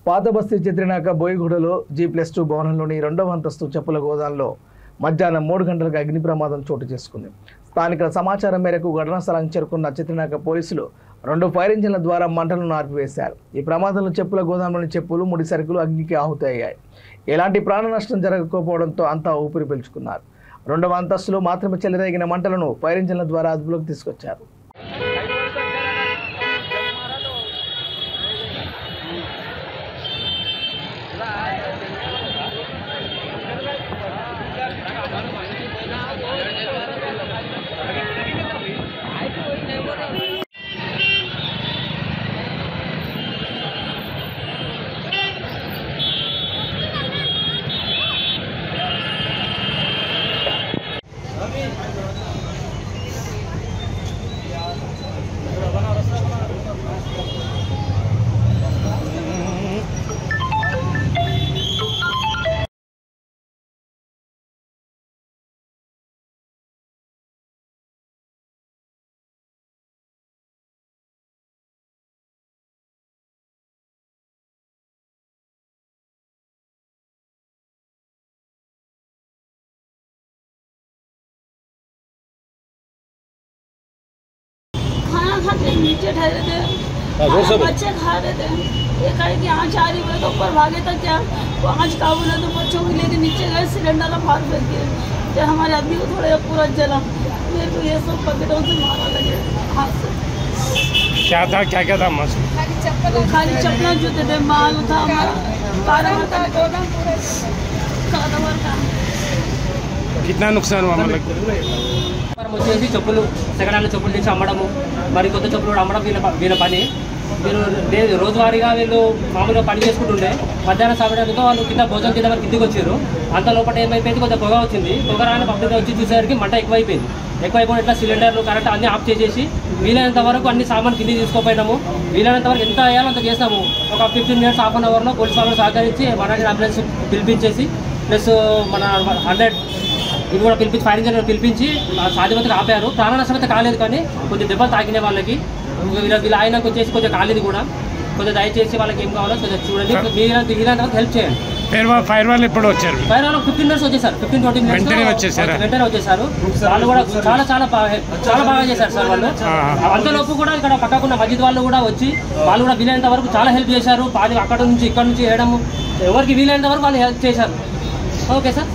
పాత బస్తీ చిత్రనాక బోయిగూడలో G+2 భవనంలోని రెండవ అంతస్తు చెప్పుల గోదాంలో మధ్యాహ్నం 3 గంటలకు అగ్ని ప్రమాదం చోటు చేసుకుంది. స్థానికుల సమాచారం మేరకు ఘటనా స్థలానికి చేరుకున్న చిత్రనాక పోలీసులు 2 ఫైర్ ఇంజిన్ల ద్వారా మంటలను ఆర్పివేశారు. ఈ ప్రమాదంలో చెప్పుల గోదాంలోని చెప్పులు, ముడి సరుకులు అగ్నికి ఆహుతయ్యాయి. ఎలాంటి ప్రాణ నష్టం జరగకపోవడంతో అంతా ఊపిరి పీల్చుకున్నారు. రెండవ అంతస్తులో మాత్రమే చెలరేగిన మంటలను ఫైర్ ఇంజిన్ల ద్వారా అదుపులోకి తీసుకొచ్చారు. नीचे ठहरे थे, बच्चे खा रहे थे। एक है कि आँच आ रही बोले तो ऊपर भागे तक क्या वो आँच काबू ना तो बच्चों को लेके नीचे गए, सिलेंडर का फाड़ फेंक दिए। जब हमारे आदमी को थोड़ा पूरा जला, मेरे को ये सब पकेटों से मारा लगे हाथ से। क्या था मस्त? खाली चप्पल जूते थे, माल था हमारा का। कितना नुकसान हुआ? मतलब వచ్చేసి చెప్పులు సెకండ్ హ్యాండ్ చెప్పులు తెచ్చి అమ్మడము, మరి కొత్త చెప్పులు అమ్మడం వీళ్ళ పని. వీళ్ళు రోజువారీగా వీళ్ళు మామూలుగా పని చేసుకుంటుండే. మధ్యాహ్నం సమయంలో వాళ్ళు కింద భోజనం చేద్దామని కిందికి వచ్చారు. అంత లోపల ఏమైపోయింది, కొంచెం పొగ వచ్చింది. పొగ రాని పక్కన వచ్చి చూసేసరికి మంట ఎక్కువైపోయింది. ఇట్లా సిలిండర్లు కరెక్ట్ అన్నీ ఆఫ్ చేసేసి వీలైనంత వరకు అన్ని సామాన్ కిందికి తీసుకోపోయినాము. వీలైనంత వరకు ఎంత అయ్యాలో అంత చేస్తాము. ఒక 15 మినిట్స్ హాఫ్ అన్ అవర్లో పోలీస్ వాళ్ళు సహకరించి మన అంబులెన్స్ పిలిపించేసి ప్లస్ మన 100 ఇది కూడా పిలిపించి ఫైర్ ఇంజిన్ పిలిపించి సాధ్యమైతే ఆపారు. ప్రాణ నష్టం అయితే కాలేదు, కానీ కొంచెం దెబ్బలు తాకిన వాళ్ళకి వీళ్ళ ఆయనకు వచ్చేసి కొంచెం కాలేదు కూడా. కొంచెం దయచేసి వాళ్ళకి ఏం కావాలో కొంచెం చూడండి, వీళ్ళంత హెల్ప్ చేయండి. ఫైర్ వాళ్ళు ఎప్పుడు వచ్చారు? ఫైర్ వాళ్ళు 15 మినిట్స్ వచ్చేసారు, 15-20 మినిట్స్ వెంటనే వచ్చేసారు. వాళ్ళు కూడా చాలా బాగా చేశారు సార్ వాళ్ళు. అంతలోపు కూడా ఇక్కడ పక్కకున్న మస్జిద్ వాళ్ళు కూడా వచ్చి వాళ్ళు కూడా వీలైనంత వరకు చాలా హెల్ప్ చేశారు. వాళ్ళు అక్కడ నుంచి ఇక్కడ నుంచి వేయడము ఎవరికి వీలైనంత వరకు వాళ్ళు హెల్ప్ చేశారు. Okay sir.